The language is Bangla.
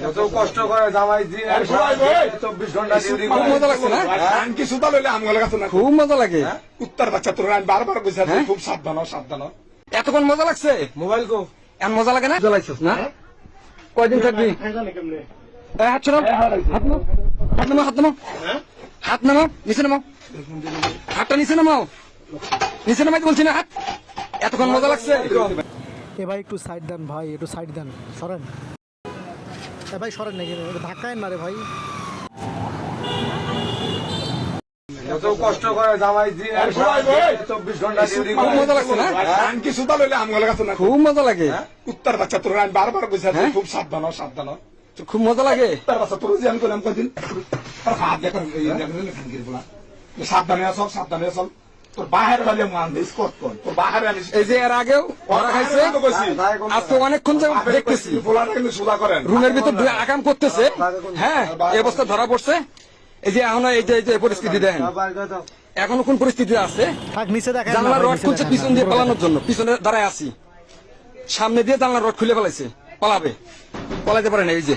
এত কষ্ট করে জামাই দিন 24 ঘন্টা ডিউটি খুব মজা লাগছে না? কি সুদা লইলে আমগুলো কাছে না খুব মজা লাগে। উত্তর বাচ্চা তোর আমি বারবার কইছি খুব সাবধান হ, সাবধান হ। এতক্ষণ মজা লাগছে? মোবাইল কো এমন মজা লাগে না? জ্বলাইছিস না? কয়দিন থাকবি? এই হাত ছড়াও, হাত নামাও, হাত নামাও, হাত নামাও, হাত নামাও, নিচে নামাও, হাতটা নিচে নামাও, নিচে নামাইতে বলছি না হাত। এতক্ষণ মজা লাগছে? এ ভাই একটু সাইড দেন ভাই, একটু সাইড দেন, সরেন। এ ভাই সরেন নাকি, ধাক্কায় না রে ভাই। এত কষ্ট করে জামাই দিন 24 ঘন্টা ডিউটি খুব মজা লাগছে না? কি সুদা লইলে আমগুলো কাছে না খুব মজা লাগে। উত্তর বাচ্চা তোর আমি বারবার কইছি খুব সাবধান হ, সাবধান হ। খুব মজা লাগে। উত্তর বাচ্চা তোর যে আমি কইলাম কদিন তোর হাত দেখেন খানগির বলা সাবধানে আসল, সাবধানে আসল। তোর বাহির বাজে মান দিস কর কর তোর বাহিরে আমি এই যে এর আগেও ওরা খাইছে, আজকে অনেকক্ষণ দেখতেছি বলা কিন্তু সুদা করেন রুমের ভিতর দুই আকাম করতেছে। হ্যাঁ, এই অবস্থা ধরা পড়ছে। এই যে এখন এই যে পরিস্থিতি দেখেন, এখনো কোন পরিস্থিতি আছে? থাক নিচে দেখেন, জানলা রড খুলছে পিছন দিয়ে পালানোর জন্য, পিছনে দাঁড়ায় আছি, সামনে দিয়ে জানলা রড খুলে ফেলাইছে, পালাবে, পালাইতে পারে না। এই যে